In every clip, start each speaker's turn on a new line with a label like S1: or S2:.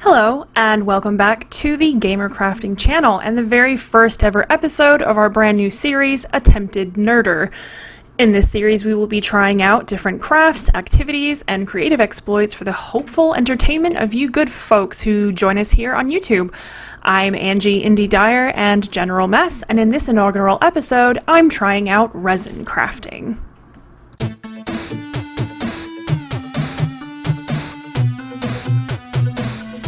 S1: Hello, and welcome back to the Gamer Crafting channel and the very first ever episode of our brand new series, Attempted NERDER. In this series, we will be trying out different crafts, activities, and creative exploits for the hopeful entertainment of you good folks who join us here on YouTube. I'm Angie Indy Dyer and General Mess, and in this inaugural episode, I'm trying out resin crafting.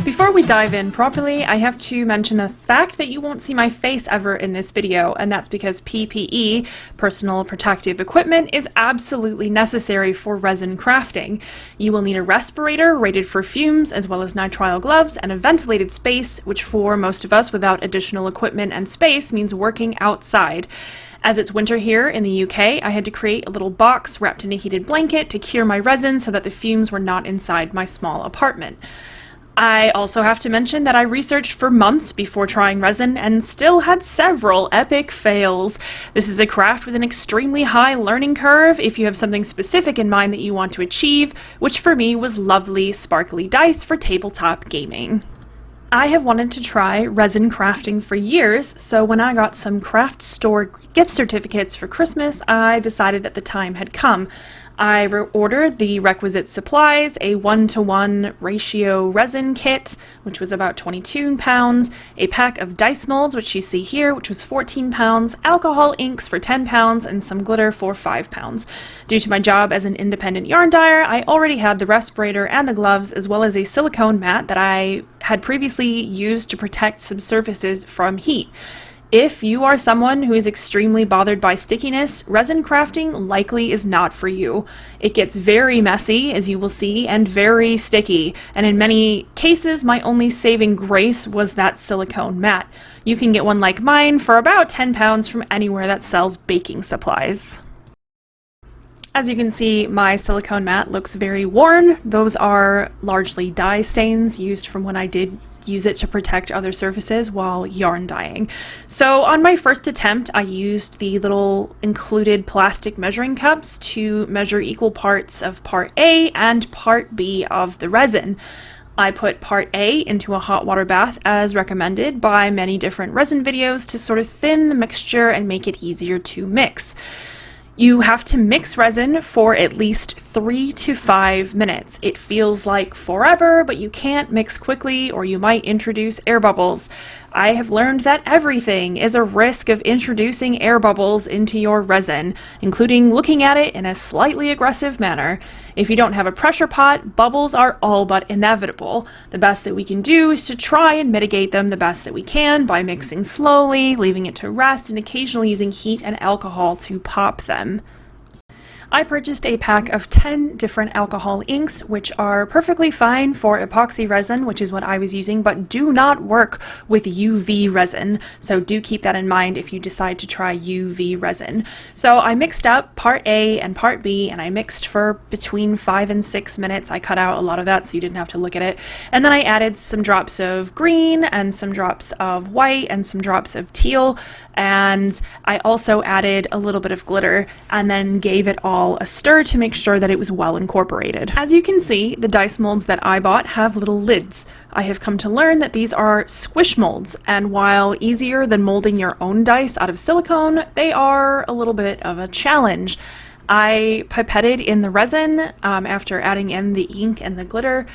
S1: Before we dive in properly, I have to mention a fact that you won't see my face ever in this video, and that's because PPE, personal protective equipment, is absolutely necessary for resin crafting. You will need a respirator rated for fumes, as well as nitrile gloves, and a ventilated space, which for most of us without additional equipment and space means working outside. As it's winter here in the UK, I had to create a little box wrapped in a heated blanket to cure my resin so that the fumes were not inside my small apartment. I also have to mention that I researched for months before trying resin and still had several epic fails. This is a craft with an extremely high learning curve if you have something specific in mind that you want to achieve, which for me was lovely, sparkly dice for tabletop gaming. I have wanted to try resin crafting for years, so when I got some craft store gift certificates for Christmas, I decided that the time had come. I ordered the requisite supplies, a 1-to-1 ratio resin kit, which was about 22 pounds, a pack of dice molds, which you see here, which was 14 pounds, alcohol inks for 10 pounds, and some glitter for 5 pounds. Due to my job as an independent yarn dyer, I already had the respirator and the gloves, as well as a silicone mat that I had previously used to protect some surfaces from heat. If you are someone who is extremely bothered by stickiness, resin crafting likely is not for you. It gets very messy, as you will see, and very sticky, and in many cases my only saving grace was that silicone mat. You can get one like mine for about 10 pounds from anywhere that sells baking supplies. As you can see, my silicone mat looks very worn. Those are largely dye stains used from when I did use it to protect other surfaces while yarn dyeing. So on my first attempt, I used the little included plastic measuring cups to measure equal parts of part A and part B of the resin. I put part A into a hot water bath as recommended by many different resin videos to sort of thin the mixture and make it easier to mix. You have to mix resin for at least 3 to 5 minutes. It feels like forever, but you can't mix quickly or you might introduce air bubbles. I have learned that everything is a risk of introducing air bubbles into your resin, including looking at it in a slightly aggressive manner. If you don't have a pressure pot, bubbles are all but inevitable. The best that we can do is to try and mitigate them the best that we can by mixing slowly, leaving it to rest, and occasionally using heat and alcohol to pop them. I purchased a pack of 10 different alcohol inks, which are perfectly fine for epoxy resin, which is what I was using, but do not work with UV resin. So do keep that in mind if you decide to try UV resin. So I mixed up part A and part B, and I mixed for between 5 and 6 minutes. I cut out a lot of that so you didn't have to look at it. And then I added some drops of green and some drops of white and some drops of teal. And I also added a little bit of glitter and then gave it all a stir to make sure that it was well incorporated. As you can see, the dice molds that I bought have little lids. I have come to learn that these are squish molds, and while easier than molding your own dice out of silicone, they are a little bit of a challenge. I pipetted in the resin after adding in the ink and the glitter,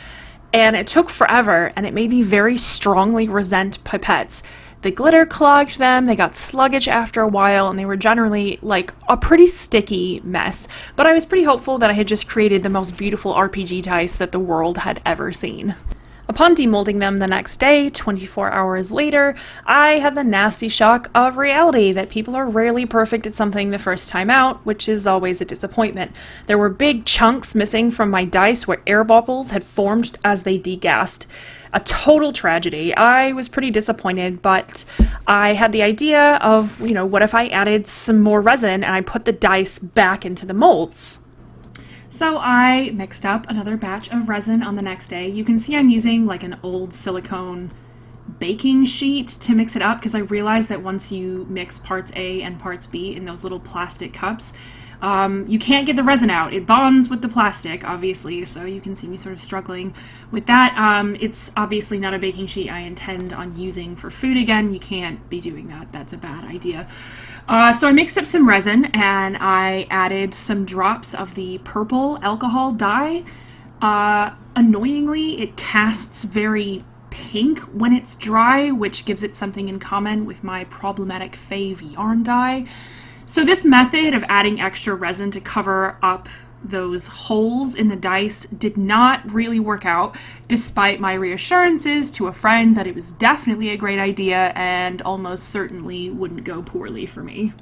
S1: and it took forever, and it made me very strongly resent pipettes. The glitter clogged them, they got sluggish after a while, and they were generally like a pretty sticky mess. But I was pretty hopeful that I had just created the most beautiful RPG dice that the world had ever seen. Upon demolding them the next day, 24 hours later, I had the nasty shock of reality that people are rarely perfect at something the first time out, which is always a disappointment. There were big chunks missing from my dice where air bubbles had formed as they degassed. A total tragedy. I was pretty disappointed, but I had the idea of, what if I added some more resin and I put the dice back into the molds? So I mixed up another batch of resin on the next day. You can see I'm using like an old silicone baking sheet to mix it up because I realized that once you mix parts A and parts B in those little plastic cups, You can't get the resin out. It bonds with the plastic, obviously, so you can see me sort of struggling with that. It's obviously not a baking sheet I intend on using for food again. You can't be doing that. That's a bad idea. So I mixed up some resin and I added some drops of the purple alcohol dye. Annoyingly, it casts very pink when it's dry, which gives it something in common with my problematic fave yarn dye. So this method of adding extra resin to cover up those holes in the dice did not really work out, despite my reassurances to a friend that it was definitely a great idea and almost certainly wouldn't go poorly for me.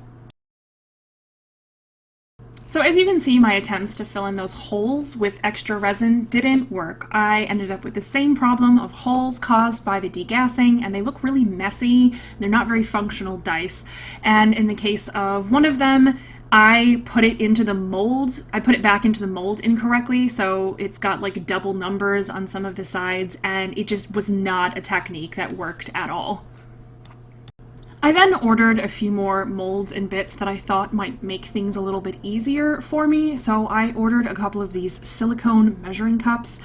S1: So as you can see, my attempts to fill in those holes with extra resin didn't work. I ended up with the same problem of holes caused by the degassing, and they look really messy. They're not very functional dice. And in the case of one of them, I put it into the mold. I put it back into the mold incorrectly, so it's got like double numbers on some of the sides, and it just was not a technique that worked at all. I then ordered a few more molds and bits that I thought might make things a little bit easier for me, so I ordered a couple of these silicone measuring cups.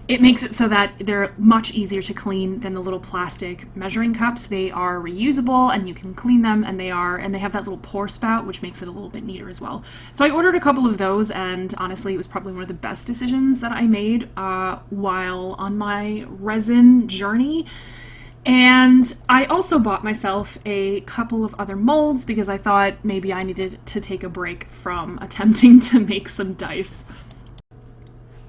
S1: It makes it so that they're much easier to clean than the little plastic measuring cups. They are reusable and you can clean them, and they have that little pour spout, which makes it a little bit neater as well. So I ordered a couple of those, and honestly it was probably one of the best decisions that I made while on my resin journey. And I also bought myself a couple of other molds because I thought maybe I needed to take a break from attempting to make some dice.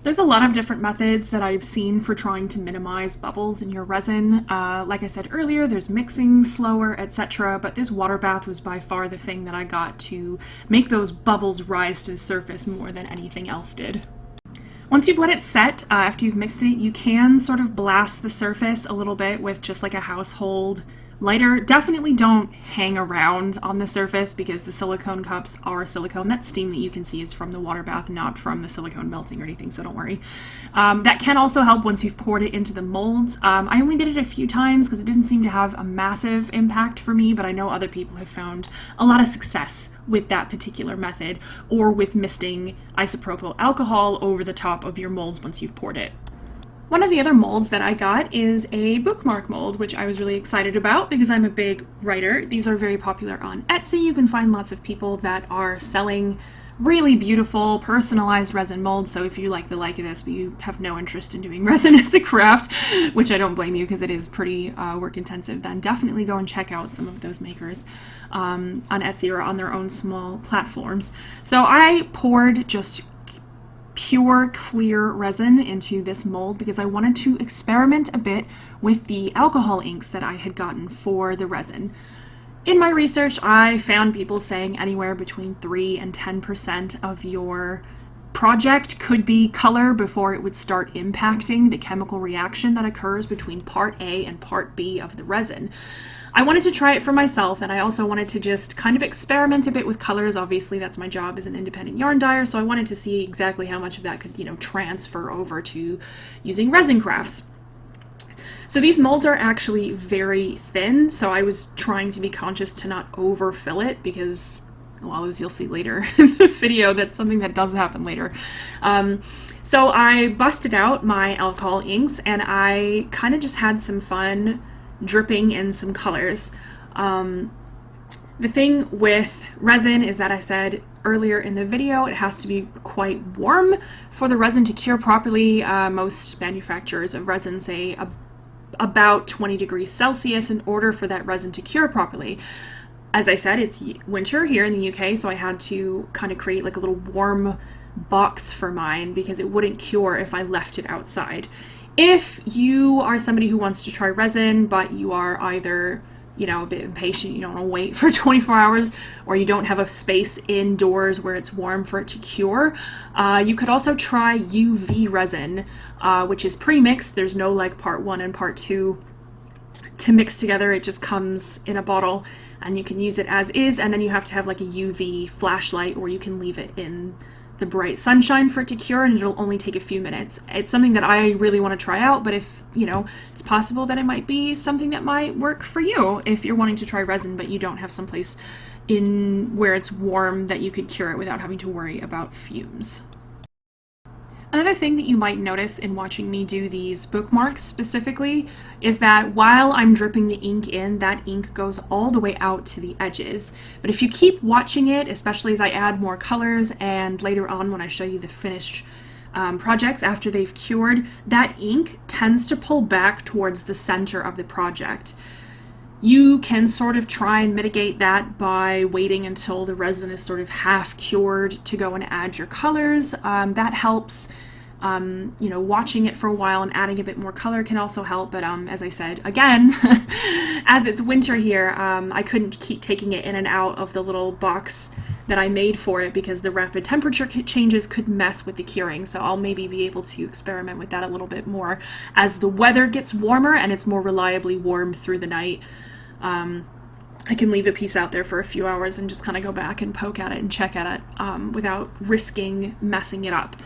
S1: There's a lot of different methods that I've seen for trying to minimize bubbles in your resin. Like I said earlier, there's mixing slower, etc., but this water bath was by far the thing that I got to make those bubbles rise to the surface more than anything else did. Once you've let it set, after you've mixed it, you can sort of blast the surface a little bit with just like a household lighter. Definitely don't hang around on the surface because the silicone cups are silicone. That steam that you can see is from the water bath, not from the silicone melting or anything, so don't worry. That can also help once you've poured it into the molds. I only did it a few times because it didn't seem to have a massive impact for me, but I know other people have found a lot of success with that particular method, or with misting isopropyl alcohol over the top of your molds once you've poured it. One of the other molds that I got is a bookmark mold, which I was really excited about because I'm a big writer. These are very popular on Etsy. You can find lots of people that are selling really beautiful personalized resin molds, so if you like the like of this but you have no interest in doing resin as a craft, which I don't blame you because it is pretty work intensive, then definitely go and check out some of those makers on Etsy or on their own small platforms. So I poured just pure clear resin into this mold because I wanted to experiment a bit with the alcohol inks that I had gotten for the resin. In my research, I found people saying anywhere between 3 and 10% of your project could be color before it would start impacting the chemical reaction that occurs between part A and part B of the resin. I wanted to try it for myself, and I also wanted to just kind of experiment a bit with colors. Obviously, that's my job as an independent yarn dyer, so I wanted to see exactly how much of that could, transfer over to using resin crafts. So these molds are actually very thin, so I was trying to be conscious to not overfill it because, well, as you'll see later in the video, that's something that does happen later. So I busted out my alcohol inks, and I kind of just had some fun dripping in some colors. The thing with resin is that I said earlier in the video, it has to be quite warm for the resin to cure properly. Most manufacturers of resin say about 20 degrees Celsius in order for that resin to cure properly. As I said, it's winter here in the UK, so I had to kind of create like a little warm box for mine because it wouldn't cure if I left it outside. If you are somebody who wants to try resin, but you are either, a bit impatient, you don't want to wait for 24 hours, or you don't have a space indoors where it's warm for it to cure, you could also try UV resin, which is pre-mixed. There's no like part 1 and part 2 to mix together. It just comes in a bottle and you can use it as is, and then you have to have like a UV flashlight where you can leave it in the bright sunshine for it to cure, and it'll only take a few minutes. It's something that I really want to try out, but if, it's possible that it might be something that might work for you if you're wanting to try resin but you don't have someplace in where it's warm that you could cure it without having to worry about fumes. Another thing that you might notice in watching me do these bookmarks specifically is that while I'm dripping the ink in, that ink goes all the way out to the edges. But if you keep watching it, especially as I add more colors and later on when I show you the finished projects after they've cured, that ink tends to pull back towards the center of the project. You can sort of try and mitigate that by waiting until the resin is sort of half cured to go and add your colors. That helps. Watching it for a while and adding a bit more color can also help. But as I said, again, as it's winter here, I couldn't keep taking it in and out of the little box that I made for it because the rapid temperature changes could mess with the curing. So I'll maybe be able to experiment with that a little bit more as the weather gets warmer and it's more reliably warm through the night. I can leave a piece out there for a few hours and just kind of go back and poke at it and check at it without risking messing it up.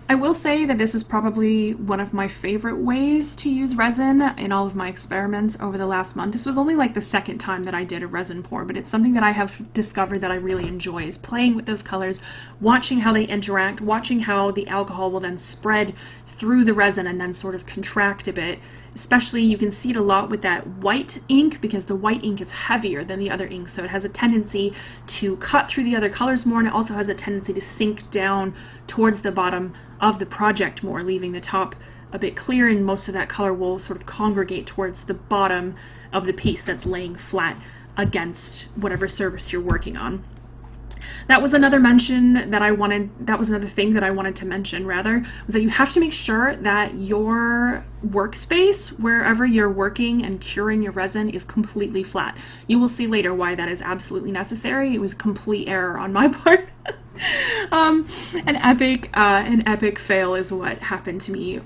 S1: I will say that this is probably one of my favorite ways to use resin in all of my experiments over the last month. This was only like the second time that I did a resin pour, but it's something that I have discovered that I really enjoy, is playing with those colors, watching how they interact, watching how the alcohol will then spread through the resin and then sort of contract a bit. Especially you can see it a lot with that white ink because the white ink is heavier than the other ink, so it has a tendency to cut through the other colors more, and it also has a tendency to sink down towards the bottom of the project more, leaving the top a bit clear, and most of that color will sort of congregate towards the bottom of the piece that's laying flat against whatever surface you're working on. That was another thing that I wanted to mention rather, was that you have to make sure that your workspace, wherever you're working and curing your resin, is completely flat. You will see later why that is absolutely necessary. It was a complete error on my part. An epic fail is what happened to me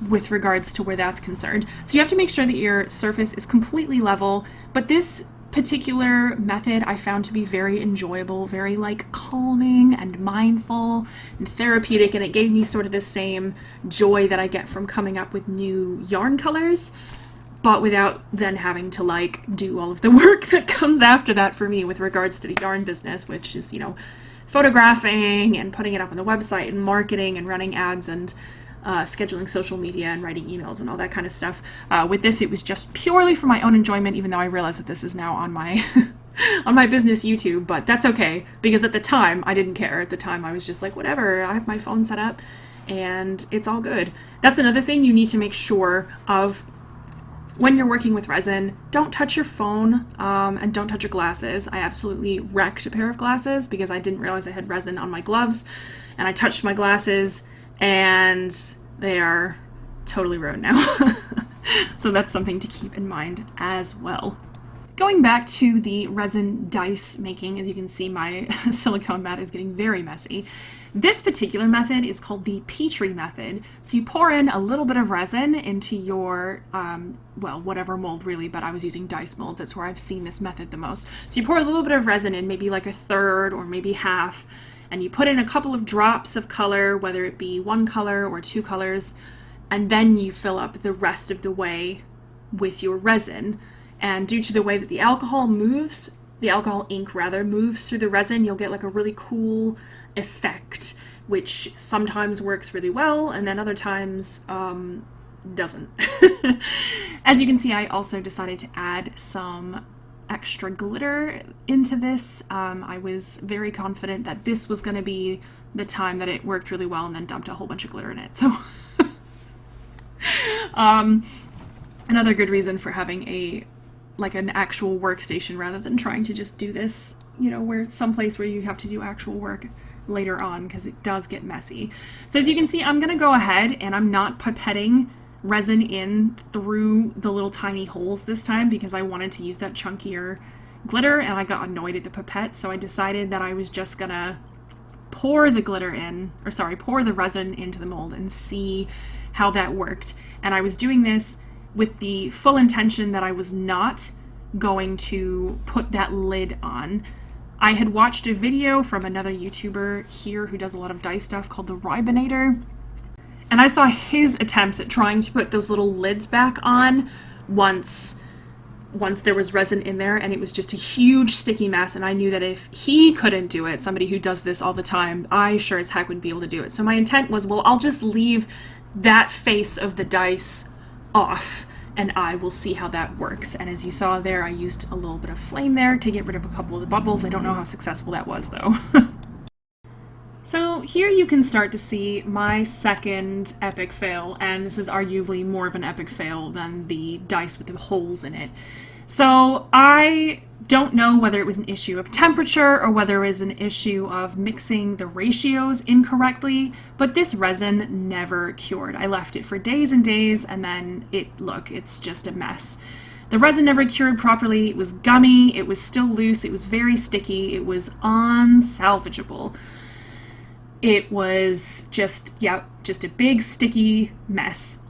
S1: with regards to where that's concerned. So you have to make sure that your surface is completely level, but this particular method I found to be very enjoyable, very like calming and mindful and therapeutic, and it gave me sort of the same joy that I get from coming up with new yarn colors, but without then having to like do all of the work that comes after that for me with regards to the yarn business, which is, photographing and putting it up on the website and marketing and running ads and scheduling social media and writing emails and all that kind of stuff. With this, it was just purely for my own enjoyment, even though I realize that this is now on my on my business YouTube, but that's okay, because at the time, I didn't care. At the time, I was just like, whatever, I have my phone set up, and it's all good. That's another thing you need to make sure of when you're working with resin. Don't touch your phone, and don't touch your glasses. I absolutely wrecked a pair of glasses because I didn't realize I had resin on my gloves, and I touched my glasses, and they are totally ruined now. So that's something to keep in mind as well. Going back to the resin dice making, as you can see, my silicone mat is getting very messy. This particular method is called the Petri method. So you pour in a little bit of resin into your, whatever mold really, but I was using dice molds. That's where I've seen this method the most. So you pour a little bit of resin in, maybe like a third or maybe half, and you put in a couple of drops of color, whether it be one color or two colors, and then you fill up the rest of the way with your resin. And due to the way that the alcohol ink moves through the resin, you'll get like a really cool effect, which sometimes works really well and then other times doesn't. As you can see, I also decided to add some extra glitter into this. I was very confident that this was going to be the time that it worked really well, and then dumped a whole bunch of glitter in it. So another good reason for having an actual workstation rather than trying to just do this, where someplace where you have to do actual work later on, because it does get messy. So as you can see, I'm going to go ahead and I'm not pipetting resin in through the little tiny holes this time because I wanted to use that chunkier glitter and I got annoyed at the pipette, so I decided that I was just gonna pour the resin into the mold and see how that worked. And I was doing this with the full intention that I was not going to put that lid on. I had watched a video from another YouTuber here who does a lot of dye stuff called the Ribinator, and I saw his attempts at trying to put those little lids back on once once there was resin in there, and it was just a huge sticky mess, and I knew that if he couldn't do it, somebody who does this all the time, I sure as heck wouldn't be able to do it. So my intent was, well, I'll just leave that face of the dice off, and I will see how that works. And as you saw there, I used a little bit of flame there to get rid of a couple of the bubbles. I don't know how successful that was, though. So here you can start to see my second epic fail, and this is arguably more of an epic fail than the dice with the holes in it. So I don't know whether it was an issue of temperature or whether it was an issue of mixing the ratios incorrectly, but this resin never cured. I left it for days and days, and then it's just a mess. The resin never cured properly. It was gummy, it was still loose, it was very sticky, it was unsalvageable. It was just a big sticky mess.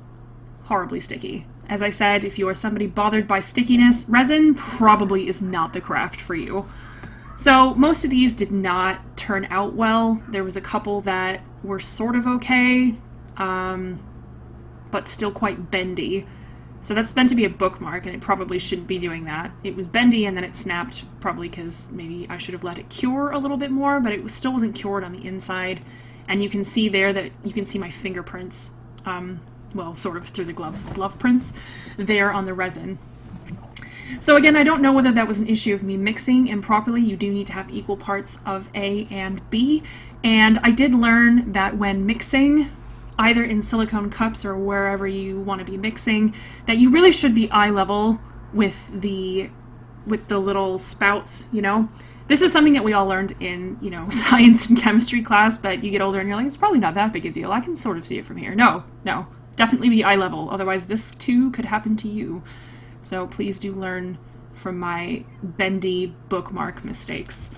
S1: Horribly sticky. As I said, if you are somebody bothered by stickiness, resin probably is not the craft for you. So most of these did not turn out well. There was a couple that were sort of okay, but still quite bendy. So that's meant to be a bookmark, and it probably shouldn't be doing that. It was bendy and then it snapped, probably because maybe I should have let it cure a little bit more, but it still wasn't cured on the inside. And you can see there that you can see my fingerprints, well, sort of through the glove prints there on the resin. So again, I don't know whether that was an issue of me mixing improperly. You do need to have equal parts of A and B. And I did learn that when mixing, either in silicone cups or wherever you want to be mixing, that you really should be eye level with the little spouts, you know? This is something that we all learned in, science and chemistry class, but you get older and you're like, it's probably not that big a deal. I can sort of see it from here. No, definitely be eye level. Otherwise this too could happen to you. So please do learn from my bendy bookmark mistakes.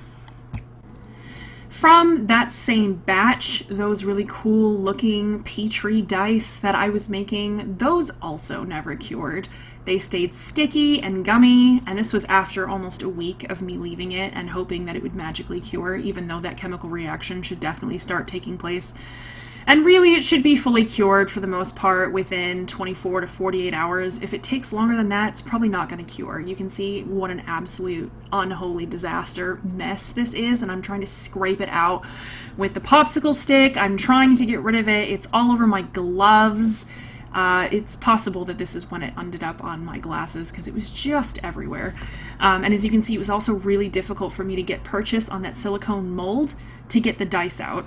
S1: From that same batch, those really cool looking Petri dice that I was making, those also never cured. They stayed sticky and gummy, and this was after almost a week of me leaving it and hoping that it would magically cure, even though that chemical reaction should definitely start taking place. And really, it should be fully cured for the most part within 24 to 48 hours. If it takes longer than that, it's probably not going to cure. You can see what an absolute unholy disaster mess this is, and I'm trying to scrape it out with the popsicle stick. I'm trying to get rid of it. It's all over my gloves. It's possible that this is when it ended up on my glasses because it was just everywhere. And as you can see, it was also really difficult for me to get purchase on that silicone mold to get the dice out.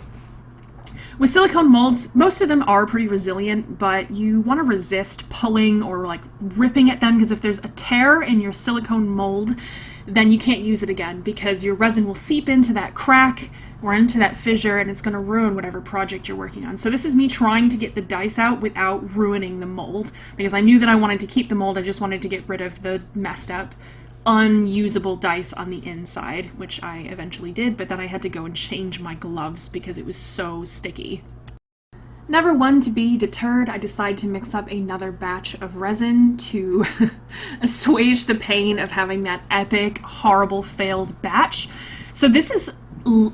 S1: With silicone molds, most of them are pretty resilient, but you want to resist pulling or like ripping at them, because if there's a tear in your silicone mold, then you can't use it again because your resin will seep into that crack or into that fissure, and it's going to ruin whatever project you're working on. So this is me trying to get the dice out without ruining the mold, because I knew that I wanted to keep the mold. I just wanted to get rid of the messed up, unusable dice on the inside, which I eventually did, but then I had to go and change my gloves because it was so sticky. Never one to be deterred, I decided to mix up another batch of resin to assuage the pain of having that epic, horrible, failed batch. So this is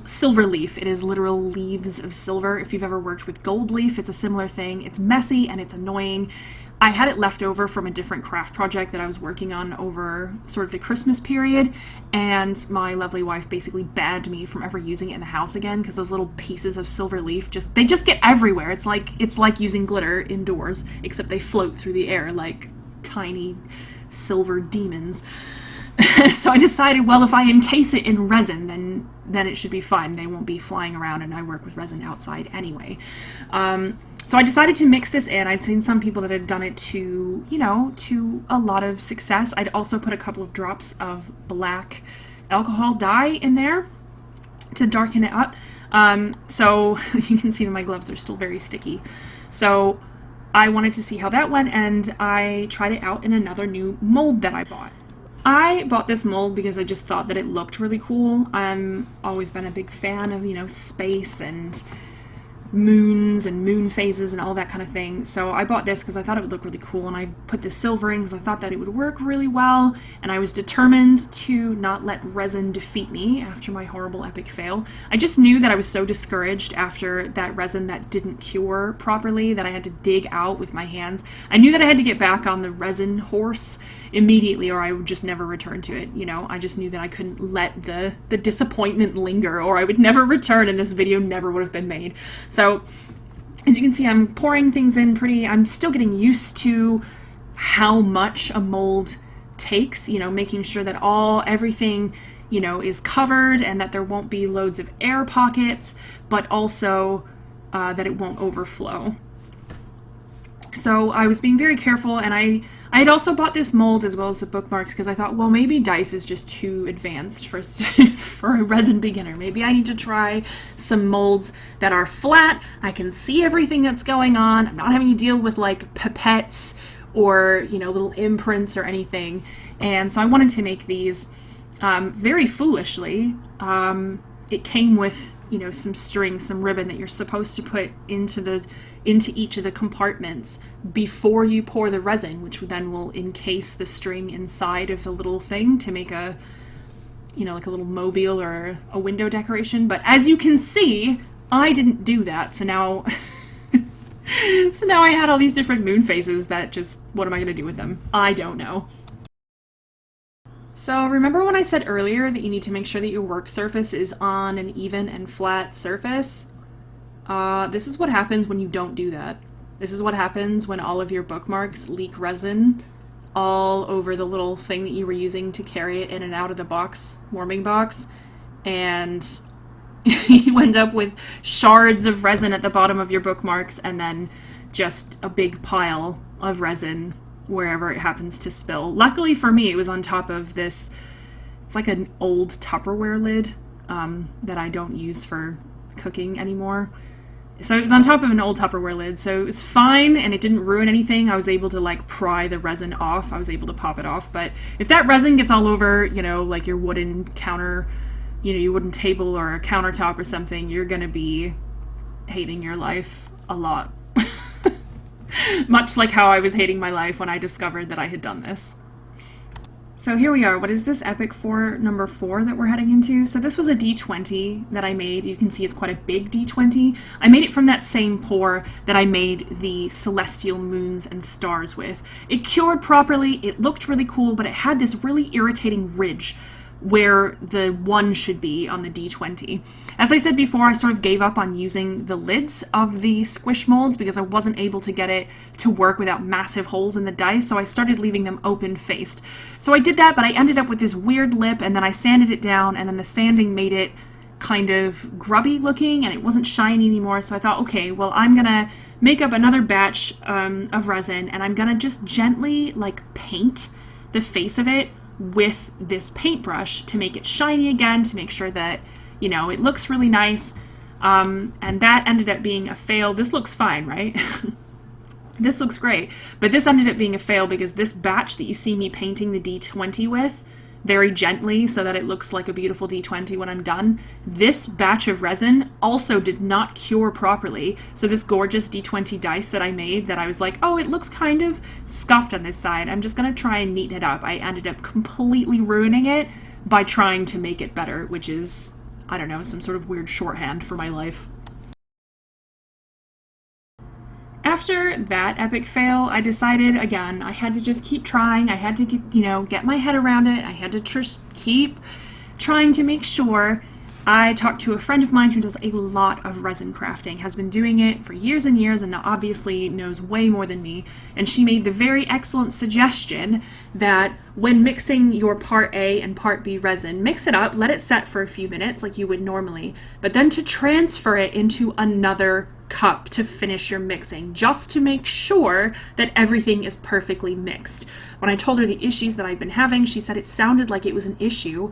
S1: silver leaf. It is literal leaves of silver. If you've ever worked with gold leaf, it's a similar thing. It's messy and it's annoying. I had it left over from a different craft project that I was working on over sort of the Christmas period, and my lovely wife basically banned me from ever using it in the house again because those little pieces of silver leaf they just get everywhere. It's like using glitter indoors, except they float through the air like tiny silver demons. So I decided, well, if I encase it in resin, then it should be fine. They won't be flying around, and I work with resin outside anyway. So I decided to mix this in. I'd seen some people that had done it to a lot of success. I'd also put a couple of drops of black alcohol dye in there to darken it up. So you can see that my gloves are still very sticky. So I wanted to see how that went, and I tried it out in another new mold that I bought. I bought this mold because I just thought that it looked really cool. I've always been a big fan of, space and moons and moon phases and all that kind of thing. So I bought this because I thought it would look really cool, and I put the silver in because I thought that it would work really well, and I was determined to not let resin defeat me after my horrible epic fail. I just knew that I was so discouraged after that resin that didn't cure properly that I had to dig out with my hands. I knew that I had to get back on the resin horse immediately or I would just never return to it. You know, I just knew that I couldn't let the disappointment linger, or I would never return and this video never would have been made. So as you can see, I'm pouring things in I'm still getting used to how much a mold takes, you know, making sure that everything, you know, is covered and that there won't be loads of air pockets, but also that it won't overflow. So I was being very careful, and I had also bought this mold as well as the bookmarks because I thought, well, maybe dice is just too advanced for for a resin beginner. Maybe I need to try some molds that are flat. I can see everything that's going on. I'm not having to deal with like pipettes or, you know, little imprints or anything. And so I wanted to make these very foolishly. It came with, you know, some string, some ribbon that you're supposed to put into each of the compartments before you pour the resin, which then will encase the string inside of the little thing to make a, you know, like a little mobile or a window decoration. But as you can see, I didn't do that. So now, so now I had all these different moon phases that just, what am I going to do with them? I don't know. So remember when I said earlier that you need to make sure that your work surface is on an even and flat surface? This is what happens when you don't do that. This is what happens when all of your bookmarks leak resin all over the little thing that you were using to carry it in and out of the box, warming box, and you end up with shards of resin at the bottom of your bookmarks and then just a big pile of resin wherever it happens to spill. Luckily for me, it was on top of this, it's like an old Tupperware lid that I don't use for cooking anymore. So it was on top of an old Tupperware lid, so it was fine and it didn't ruin anything. I was able to like pry the resin off. I was able to pop it off. But if that resin gets all over, you know, like your wooden counter, you know, your wooden table or a countertop or something, you're gonna be hating your life a lot. Much like how I was hating my life when I discovered that I had done this. So here we are. What is this epic for number 4 that we're heading into? So this was a D20 that I made. You can see it's quite a big D20. I made it from that same pour that I made the celestial moons and stars with. It cured properly, it looked really cool, but it had this really irritating ridge where the 1 should be on the D20. As I said before, I sort of gave up on using the lids of the squish molds because I wasn't able to get it to work without massive holes in the dice, so I started leaving them open-faced. So I did that, but I ended up with this weird lip, and then I sanded it down, and then the sanding made it kind of grubby looking, and it wasn't shiny anymore, so I thought, okay, well, I'm gonna make up another batch of resin, and I'm gonna just gently, like, paint the face of it with this paintbrush to make it shiny again, to make sure that, you know, it looks really nice. And that ended up being a fail. This looks fine, right? This looks great. But this ended up being a fail because this batch that you see me painting the D20 with, very gently so that it looks like a beautiful D20 when I'm done, this batch of resin also did not cure properly. So this gorgeous D20 dice that I made that I was like, oh, it looks kind of scuffed on this side, I'm just gonna try and neaten it up. I ended up completely ruining it by trying to make it better, which is, I don't know, some sort of weird shorthand for my life. After that epic fail, I decided, again, I had to just keep trying. I had to get my head around it. I had to just keep trying to make sure. I talked to a friend of mine who does a lot of resin crafting, has been doing it for years and years, and obviously knows way more than me. And she made the very excellent suggestion that when mixing your part A and part B resin, mix it up, let it set for a few minutes like you would normally, but then to transfer it into another cup to finish your mixing, just to make sure that everything is perfectly mixed. When I told her the issues that I'd been having, she said it sounded like it was an issue.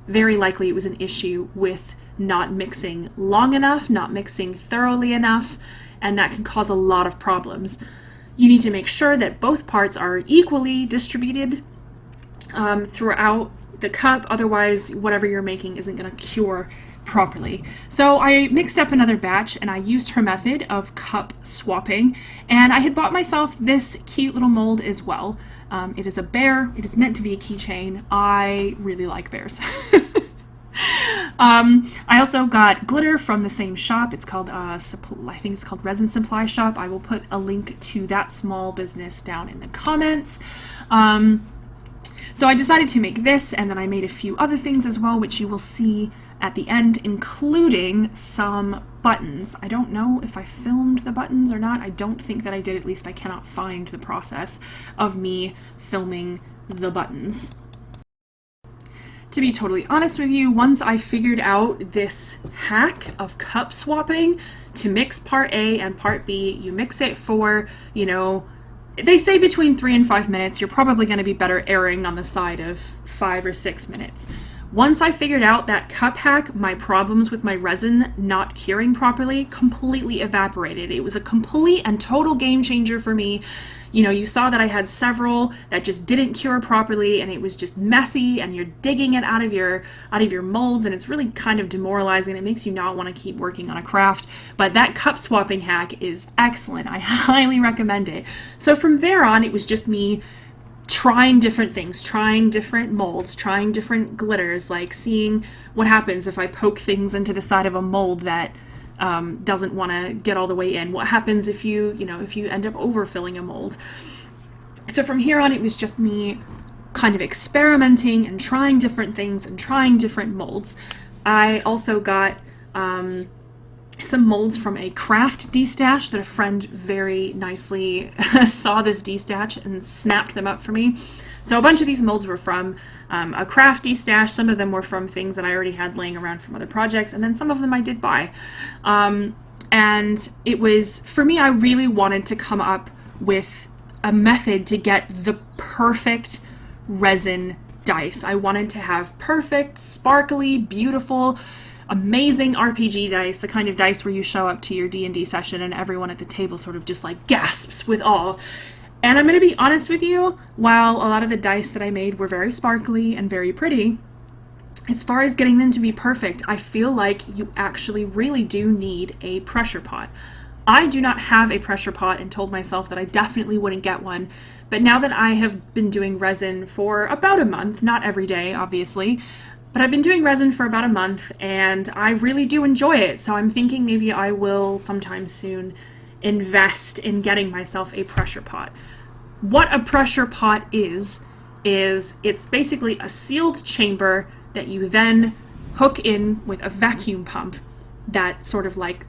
S1: Very likely it was an issue with not mixing long enough, not mixing thoroughly enough, and that can cause a lot of problems. You need to make sure that both parts are equally distributed throughout the cup, otherwise whatever you're making isn't going to cure properly. So I mixed up another batch and I used her method of cup swapping, and I had bought myself this cute little mold as well. It is a bear. It is meant to be a keychain. I really like bears. I also got glitter from the same shop. It's called, I think it's called Resin Supply Shop. I will put a link to that small business down in the comments. So I decided to make this, and then I made a few other things as well, which you will see at the end, including some buttons. I don't know if I filmed the buttons or not. I don't think that I did. At least I cannot find the process of me filming the buttons. To be totally honest with you, once I figured out this hack of cup swapping to mix part A and part B, you mix it for, you know, they say between 3 and 5 minutes. You're probably going to be better erring on the side of 5 or 6 minutes. Once I figured out that cup hack, my problems with my resin not curing properly completely evaporated. It was a complete and total game changer for me. You know, you saw that I had several that just didn't cure properly, and it was just messy, and you're digging it out of your molds, and it's really kind of demoralizing. It makes you not want to keep working on a craft. But that cup swapping hack is excellent. I highly recommend it. So from there on, it was just me trying different things, trying different molds, trying different glitters, like seeing what happens if I poke things into the side of a mold that doesn't want to get all the way in. What happens if you end up overfilling a mold? So from here on, it was just me kind of experimenting and trying different things and trying different molds. I also got some molds from a craft destash that a friend very nicely saw this destash and snapped them up for me. So a bunch of these molds were from a craft destash. Some of them were from things that I already had laying around from other projects, and then some of them I did buy. And it was, for me, I really wanted to come up with a method to get the perfect resin dice. I wanted to have perfect, sparkly, beautiful, amazing RPG dice, the kind of dice where you show up to your D&D session and everyone at the table sort of just like gasps with awe. And I'm going to be honest with you, while a lot of the dice that I made were very sparkly and very pretty, as far as getting them to be perfect, I feel like you actually really do need a pressure pot. I do not have a pressure pot and told myself that I definitely wouldn't get one, but now that I have been doing resin for about a month, not every day, obviously, but I've been doing resin for about a month, and I really do enjoy it, so I'm thinking maybe I will sometime soon invest in getting myself a pressure pot. What a pressure pot is it's basically a sealed chamber that you then hook in with a vacuum pump that sort of like,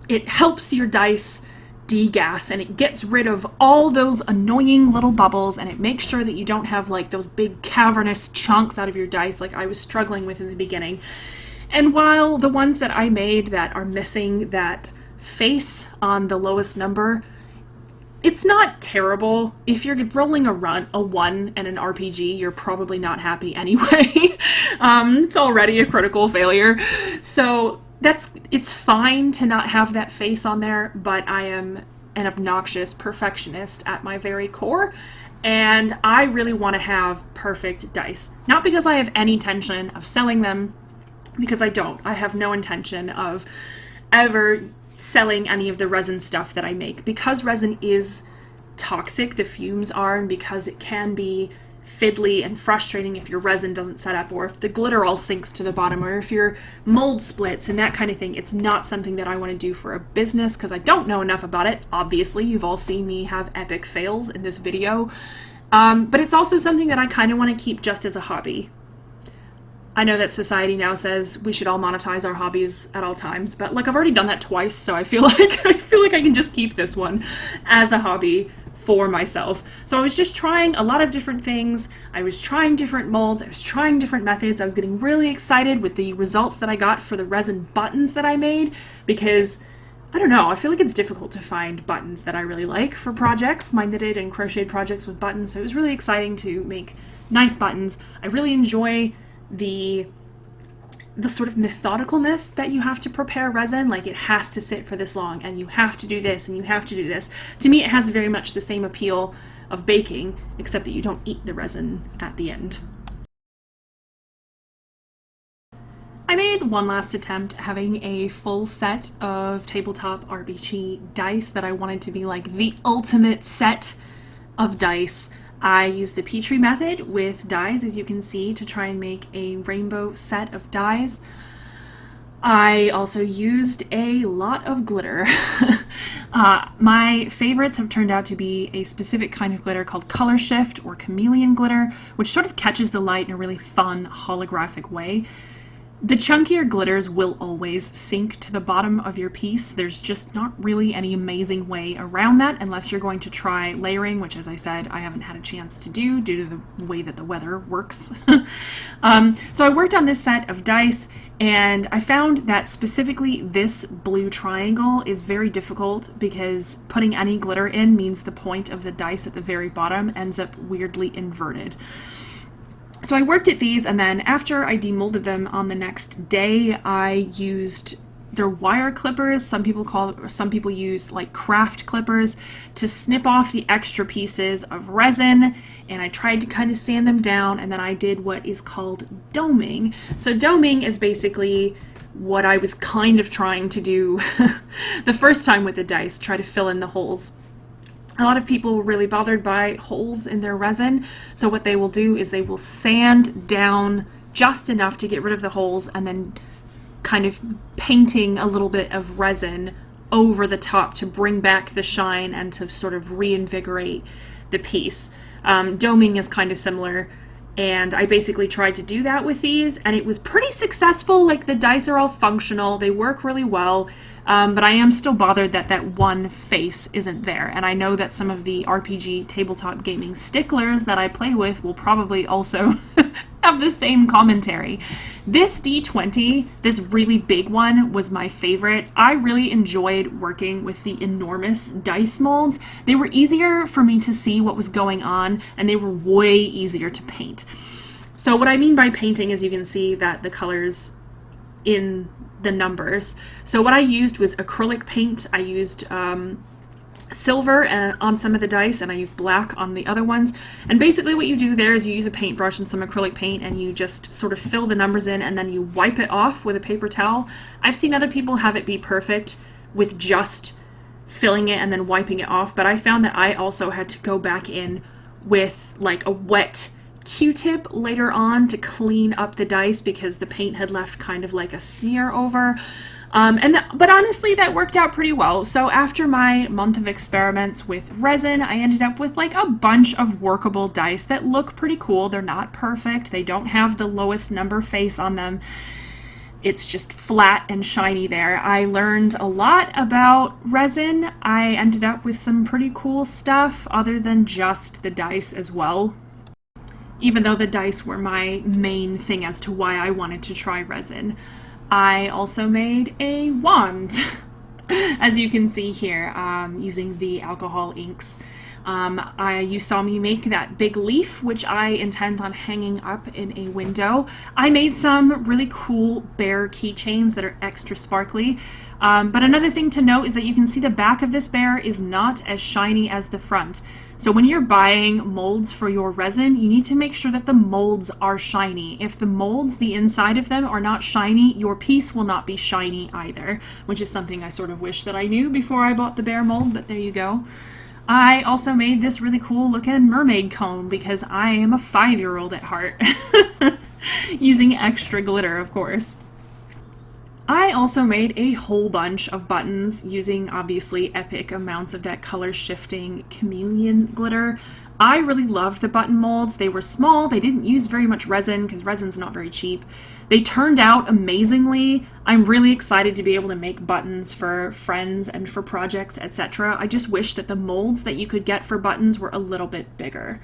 S1: it helps your dice degas, and it gets rid of all those annoying little bubbles, and it makes sure that you don't have like those big cavernous chunks out of your dice like I was struggling with in the beginning. And while the ones that I made that are missing that face on the lowest number, it's not terrible. If you're rolling a 1 and an RPG, you're probably not happy anyway. It's already a critical failure. So it's fine to not have that face on there, but I am an obnoxious perfectionist at my very core, and I really want to have perfect dice. Not because I have any intention of selling them, because I don't. I have no intention of ever selling any of the resin stuff that I make. Because resin is toxic, the fumes are, and because it can be fiddly and frustrating if your resin doesn't set up, or if the glitter all sinks to the bottom, or if your mold splits and that kind of thing. It's not something that I want to do for a business because I don't know enough about it. Obviously, you've all seen me have epic fails in this video, but it's also something that I kind of want to keep just as a hobby. I know that society now says we should all monetize our hobbies at all times, but like I've already done that twice, so I feel like I can just keep this one as a hobby for myself. So I was just trying a lot of different things. I was trying different molds. I was trying different methods. I was getting really excited with the results that I got for the resin buttons that I made, because I don't know, I feel like it's difficult to find buttons that I really like for projects, my knitted and crocheted projects with buttons. So it was really exciting to make nice buttons. I really enjoy the sort of methodicalness that you have to prepare resin, like it has to sit for this long and you have to do this and you have to do this. To me, it has very much the same appeal of baking, except that you don't eat the resin at the end. I made one last attempt having a full set of tabletop RPG dice that I wanted to be like the ultimate set of dice. I used the Petrie method with dies, as you can see, to try and make a rainbow set of dies. I also used a lot of glitter. My favorites have turned out to be a specific kind of glitter called color shift or chameleon glitter, which sort of catches the light in a really fun holographic way. The chunkier glitters will always sink to the bottom of your piece. There's just not really any amazing way around that unless you're going to try layering, which, as I said, I haven't had a chance to do due to the way that the weather works. So I worked on this set of dice, and I found that specifically this blue triangle is very difficult because putting any glitter in means the point of the dice at the very bottom ends up weirdly inverted. So I worked at these, and then after I demolded them on the next day, I used their wire clippers. Some people use like craft clippers to snip off the extra pieces of resin, and I tried to kind of sand them down, and then I did what is called doming. So doming is basically what I was kind of trying to do the first time with the dice, try to fill in the holes. A lot of people were really bothered by holes in their resin, so what they will do is they will sand down just enough to get rid of the holes and then kind of painting a little bit of resin over the top to bring back the shine and to sort of reinvigorate the piece. Doming is kind of similar, and I basically tried to do that with these, and it was pretty successful. Like, the dice are all functional, they work really well. But I am still bothered that that one face isn't there. And I know that some of the RPG tabletop gaming sticklers that I play with will probably also have the same commentary. This D20, this really big one, was my favorite. I really enjoyed working with the enormous dice molds. They were easier for me to see what was going on, and they were way easier to paint. So what I mean by painting is you can see that the colors in the numbers. So what I used was acrylic paint. I used silver on some of the dice, and I used black on the other ones. And basically what you do there is you use a paintbrush and some acrylic paint, and you just sort of fill the numbers in, and then you wipe it off with a paper towel. I've seen other people have it be perfect with just filling it and then wiping it off, but I found that I also had to go back in with like a wet Q-tip later on to clean up the dice because the paint had left kind of like a smear over. But honestly, that worked out pretty well. So after my month of experiments with resin, I ended up with like a bunch of workable dice that look pretty cool. They're not perfect. They don't have the lowest number face on them. It's just flat and shiny there. I learned a lot about resin. I ended up with some pretty cool stuff other than just the dice as well, even though the dice were my main thing as to why I wanted to try resin. I also made a wand, as you can see here, using the alcohol inks. You saw me make that big leaf, which I intend on hanging up in a window. I made some really cool bear keychains that are extra sparkly. But another thing to note is that you can see the back of this bear is not as shiny as the front. So when you're buying molds for your resin, you need to make sure that the molds are shiny. If the molds, the inside of them, are not shiny, your piece will not be shiny either, which is something I sort of wish that I knew before I bought the bear mold, but there you go. I also made this really cool looking mermaid comb because I am a 5-year-old at heart, using extra glitter, of course. I also made a whole bunch of buttons using obviously epic amounts of that color shifting chameleon glitter. I really loved the button molds. They were small, they didn't use very much resin because resin's not very cheap. They turned out amazingly. I'm really excited to be able to make buttons for friends and for projects, etc. I just wish that the molds that you could get for buttons were a little bit bigger.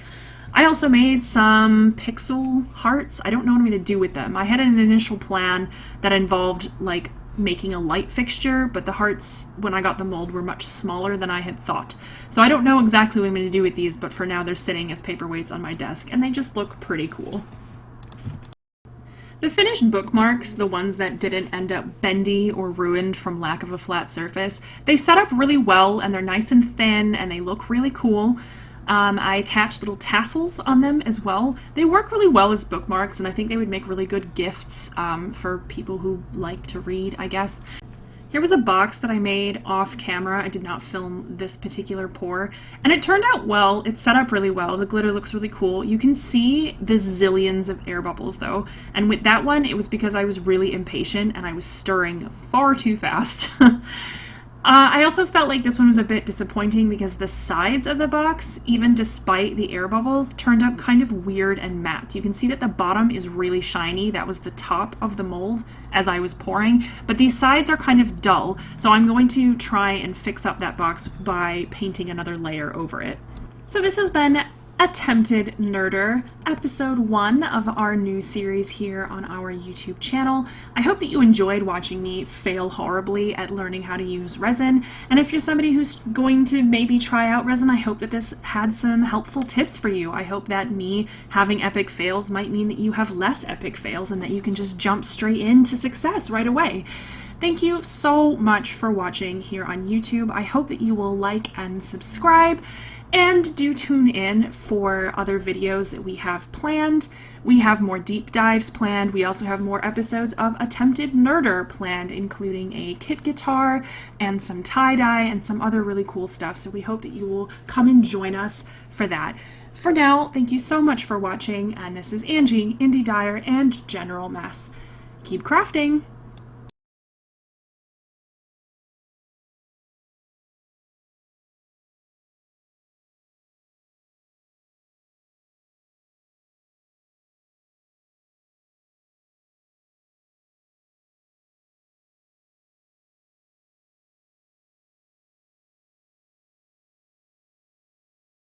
S1: I also made some pixel hearts. I don't know what I'm going to do with them. I had an initial plan that involved like making a light fixture, but the hearts, when I got the mold, were much smaller than I had thought. So I don't know exactly what I'm going to do with these, but for now they're sitting as paperweights on my desk, and they just look pretty cool. The finished bookmarks, the ones that didn't end up bendy or ruined from lack of a flat surface, they set up really well, and they're nice and thin, and they look really cool. I attached little tassels on them as well. They work really well as bookmarks, and I think they would make really good gifts for people who like to read, I guess. Here was a box that I made off camera. I did not film this particular pour, and it turned out well. It's set up really well. The glitter looks really cool. You can see the zillions of air bubbles though, and with that one, it was because I was really impatient and I was stirring far too fast. I also felt like this one was a bit disappointing because the sides of the box, even despite the air bubbles, turned up kind of weird and matte. You can see that the bottom is really shiny. That was the top of the mold as I was pouring, but these sides are kind of dull, so I'm going to try and fix up that box by painting another layer over it. So this has been Attempted Nerder, episode 1 of our new series here on our YouTube channel. I hope that you enjoyed watching me fail horribly at learning how to use resin, and if you're somebody who's going to maybe try out resin, I hope that this had some helpful tips for you. I hope that me having epic fails might mean that you have less epic fails and that you can just jump straight into success right away. Thank you so much for watching here on YouTube. I hope that you will like and subscribe, and do tune in for other videos that we have planned. We have more deep dives planned. We also have more episodes of Attempted Nerder planned, including a kit guitar and some tie-dye and some other really cool stuff. So we hope that you will come and join us for that. For now, thank you so much for watching, and this is Angie, Indie Dyer, and General Mess. Keep crafting!